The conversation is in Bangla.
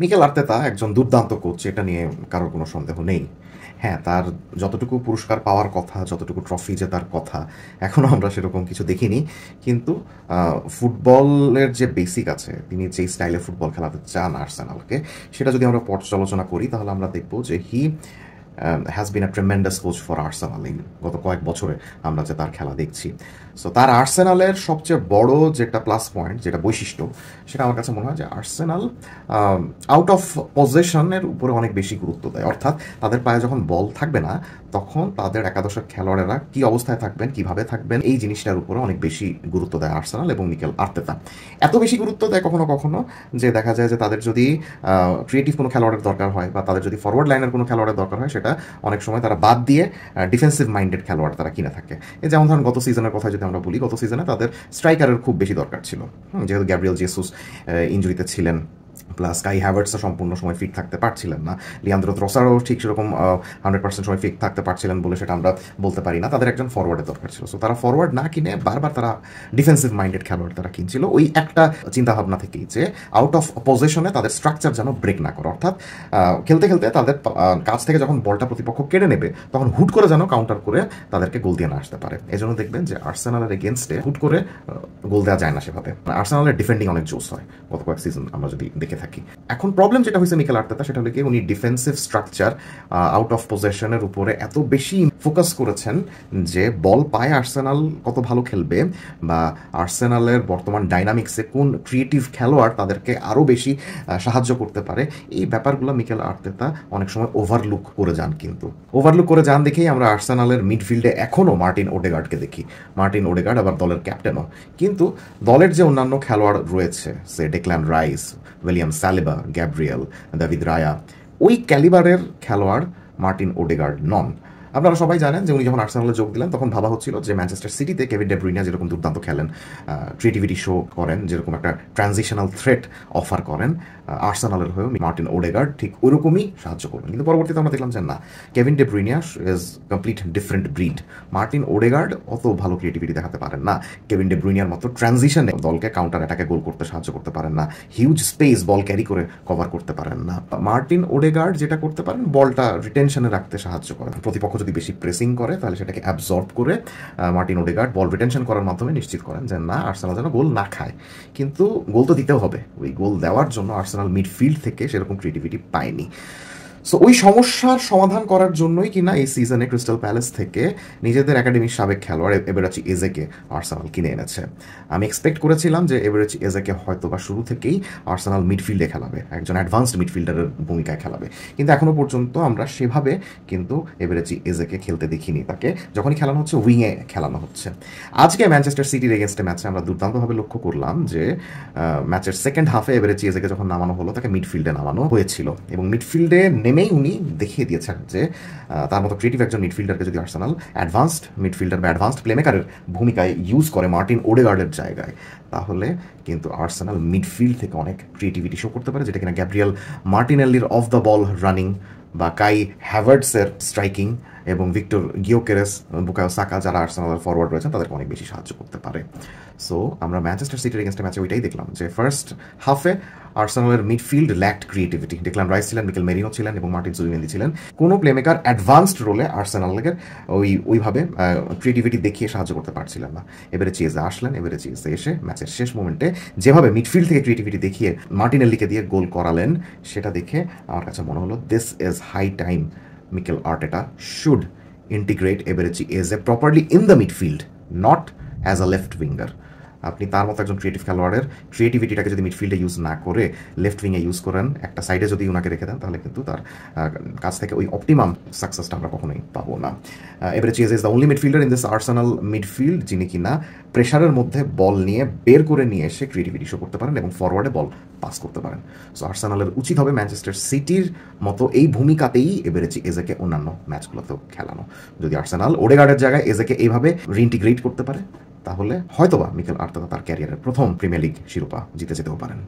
মিকেল আর্তেতা একজন দুর্দান্ত কোচ, এটা নিয়ে কারোর কোনো সন্দেহ নেই। হ্যাঁ, তার যতটুকু পুরস্কার পাওয়ার কথা, যতটুকু ট্রফি জেতার কথা, এখনও আমরা সেরকম কিছু দেখিনি। কিন্তু ফুটবলের যে বেসিক আছে, তিনি যেই স্টাইলে ফুটবল খেলাতে চান আর্সেনালকে, সেটা যদি আমরা পর্যালোচনা করি তাহলে আমরা দেখব যে has been a tremendous coach for Arsenal. এই গত কয়েক বছরে আমরা যে তার খেলা দেখছি, সো তার আর্সেনালের সবচেয়ে বড় যেটা প্লাস পয়েন্ট, যেটা বৈশিষ্ট্য, সেটা আমার কাছে মনে হয় যে আর্সেনাল আউট অফ পজিশনের উপরে অনেক বেশি গুরুত্ব দেয়। অর্থাৎ তাদের পায়ে যখন বল থাকবে না, তখন তাদের একাদশের খেলোয়াড়েরা কি অবস্থায় থাকবেন, কিভাবে থাকবেন, এই জিনিসটার উপরে অনেক বেশি গুরুত্ব দেয় আর্সেনাল এবং মিকেল আর্তেতা। এত বেশি গুরুত্ব দেয় কখনো কখনো যে দেখা যায় যে তাদের যদি ক্রিয়েটিভ কোনো খেলোয়াড়ের দরকার হয় বা তাদের যদি ফরওয়ার্ড লাইনের কোনো খেলোয়াড়ের দরকার হয়, সেটা অনেক সময় তারা বাদ দিয়ে ডিফেন্সিভ মাইন্ডেড খেলোয়াড় তারা কিনে থাকে। এই যেমন ধরুন গত সিজনের কথা যদি আমরা বলি, গত সিজনে তাদের স্ট্রাইকারের খুব বেশি দরকার ছিল, যেহেতু গ্যাব্রিয়েল জেসুস ইনজুরিতে ছিলেন, প্লাস কাই হ্যাভার্টসও সম্পূর্ণ সময় ফিট থাকতে পারছিলেন না, লিয়ান্দ্রো ট্রসারও ঠিক সেরকম 100% সময় ফিট থাকতে পারছিলেন বলে সেটা আমরা বলতে পারি না। তাদের একজন ফরওয়ার্ডের দরকার ছিল, সো তারা ফরওয়ার্ড না কিনে বারবার তারা ডিফেন্সিভ মাইন্ডেড খেলোয়াড় তারা কিনছিল, ওই একটা চিন্তাভাবনা থেকেই যে আউট অফ পজিশনে তাদের স্ট্রাকচার যেন ব্রেক না করে। অর্থাৎ খেলতে খেলতে তাদের কাছ থেকে যখন বলটা প্রতিপক্ষ কেড়ে নেবে, তখন হুট করে যেন কাউন্টার করে তাদেরকে গোল দিয়ে না আসতে পারে। এই জন্য দেখবেন যে আর্সেনালের এগেনস্টে হুট করে গোল দেওয়া যায় না সেভাবে। আর্সেনালের ডিফেন্ডিং অনেক জোস হয় গত কয়েক সিজন আমরা যদি দেখে থাকি। এখন প্রবলেম যেটা হয়েছে মিকেল আর্তেতা, সেটা হলো কি উনি ডিফেন্সিভ স্ট্রাকচার আউট অফ পজিশনের উপরে এত বেশি ফোকাস করেছেন যে বল পায় আর্সেনাল কত ভালো খেলবে বা আর্সেনালের বর্তমান ডাইনামিক্সে কোন ক্রিয়েটিভ খেলোয়াড় তাদেরকে আরও বেশি সাহায্য করতে পারে, এই ব্যাপারগুলো মিকেল আর্তেতা অনেক সময় ওভারলুক করে যান। কিন্তু ওভারলুক করে যান দেখেই আমরা আর্সেনালের মিডফিল্ডে এখনও মার্টিন ওডেগার্ডকে দেখি। মার্টিন ওডেগার্ড আবার দলের ক্যাপ্টেনও, কিন্তু দলের যে অন্যান্য খেলোয়াড় রয়েছে, সে Declan Rice, William Saliba, Gabriel, David Raya, ওই ক্যালিবারের খেলোয়াড় মার্টিন ওডেগার্ড নন। আপনারা সবাই জানেন যে উনি যখন আর্সেনালে যোগ দিলেন, তখন ভাবা হচ্ছিল যে ম্যানচেস্টার সিটিতে কেভিন ডে ব্রুইনা যেরকম দুর্দান্ত খেলেন, ক্রিয়েটিভিটি শো করেন, যেরকম একটা ট্রানজিশনাল থ্রেট অফার করেন, আর্সেনালের হয়েও মার্টিন ওডেগার্ড ঠিক ওরকমই সাহায্য করবেন। কিন্তু পরবর্তীতে আমরা দেখলাম যে না, Kevin De Bruyne is complete different breed. Martin Odegaard অত ভালো ক্রিয়েটিভিটি দেখাতে পারেন না, কেভিন ডে ব্রুইনার মতো ট্রানজিশনে দলকে কাউন্টার অ্যাটাকে গোল করতে সাহায্য করতে পারেন না, হিউজ স্পেস বল ক্যারি করে কভার করতে পারেন না। মার্টিন ওডেগার্ড যেটা করতে পারেন, বলটা রিটেনশনে রাখতে সাহায্য করেন। প্রতিপক্ষ যদি বেশি প্রেসিং করে, তাহলে সেটাকে অ্যাবজর্ব করে মার্টিন ওডেগার্ড বল রিটেনশন করার মাধ্যমে নিশ্চিত করেন যে না, আর্সেনাল যেন গোল না খায়। কিন্তু গোল তো দিতেও হবে, ওই গোল দেওয়ার জন্য আর্সেনাল মিডফিল্ড থেকে সেরকম ক্রিয়েটিভিটি পায়নি। সো ওই সমস্যার সমাধান করার জন্যই কিনা এই সিজনে ক্রিস্টাল প্যালেস থেকে নিজেদের একাডেমির সাবেক খেলোয়াড় এবেরাচি এজেকে আর্সেনাল কিনে এনেছে। আমি এক্সপেক্ট করেছিলাম যে এবেরাচি এজেকে হয়তো বা শুরু থেকেই আর্সেনাল মিডফিল্ডে খেলাবে, একজন অ্যাডভান্সড মিডফিল্ডারের ভূমিকায় খেলাবে, কিন্তু এখনও পর্যন্ত আমরা সেভাবে কিন্তু এবেরাচি এজেকে খেলতে দেখিনি। তাকে যখনই খেলানো হচ্ছে, উইংয়ে খেলানো হচ্ছে। আজকে ম্যানচেস্টার সিটির এগেনস্টে ম্যাচে আমরা দুর্দান্তভাবে লক্ষ্য করলাম যে ম্যাচের সেকেন্ড হাফে এবেরাচি এজেকে যখন নামানো হলো, তাকে মিডফিল্ডে নামানো হয়েছিল এবং মিডফিল্ডে নেমেই উনি দেখিয়ে দিয়েছেন যে তার মতো ক্রিয়েটিভ একজন মিডফিল্ডারকে যদি আর্সেনাল অ্যাডভান্সড মিডফিল্ডার বা অ্যাডভান্সড প্লেমেকারের ভূমিকায় ইউজ করে মার্টিন ওডেগার্ডের জায়গায়, তাহলে কিন্তু আর্সেনাল মিডফিল্ড থেকে অনেক ক্রিয়েটিভিটি শো করতে পারে, যেটা কিনা গ্যাব্রিয়েল মার্টিনেল্লির অফ দ্য বল রানিং বা কাই হ্যাভার্টসের স্ট্রাইকিং এবং ভিক্টর গিওকেরেস, বুকায়ো সাকা, যারা আর্সেনালের ফরওয়ার্ড রয়েছেন, তাদেরকে অনেক বেশি সাহায্য করতে পারে। সো আমরা ম্যানচেস্টার সিটির এগেনস্টে ম্যাচে ওইটাই দেখলাম যে ফার্স্ট হাফে আর্সেনালের midfield lacked creativity. Declan Rice ছিলেন, মিকেল মেরিনো ছিলেন এবং মার্টিন জুবিমেন্দি ছিলেন। কোনো প্লেমেকার অ্যাডভান্সড রোলে আর্সেনালের ওইভাবে ক্রিয়েটিভিটি দেখিয়ে সাহায্য করতে পারছিলেন না। এবারে চেজে আসলেন, এবারে চেজে এসে ম্যাচের শেষ মোমেন্টে যেভাবে মিডফিল্ড থেকে ক্রিয়েটিভিটি দেখিয়ে মার্টিনেল্লিকে দিয়ে গোল করালেন, সেটা দেখে আমার কাছে মনে হলো this is high time Mikel Arteta should integrate Eberechi Eze properly in the midfield, not as a left winger. আপনি তার মতো একজন ক্রিয়েটিভ খেলোয়াড়ের ক্রিয়েটিভিটিটাকে যদি মিডফিল্ডে ইউজ না করে লেফট উইংয়ে ইউজ করেন, একটা সাইডে যদি ওনাকে রেখে দেন, তাহলে কিন্তু তার কাছ থেকে ওই অপটিমাম সাকসেসটা আমরা কখনোই পাবো না। এবারে Chase is the only midfielder in this Arsenal midfield যিনি কিনা প্রেশারের মধ্যে বল নিয়ে বের করে নিয়ে এসে ক্রিয়েটিভিটি শো করতে পারেন এবং ফরওয়ার্ডে বল পাস করতে পারেন। সো আর্সেনালের উচিত হবে ম্যানচেস্টার সিটির মতো এই ভূমিকাতেই এবেরেচি এজেকে অন্যান্য ম্যাচগুলোতেও খেলানো। যদি আর্সেনাল ওডেগার্ডের জায়গায় এজেকে এইভাবে রিইন্টিগ্রেট করতে পারে, তাহলে হয়তোবা মিকেল আর্তেতা তার ক্যারিয়ারের প্রথম প্রিমিয়ার লিগ শিরোপা জিতে যেতেও পারেন।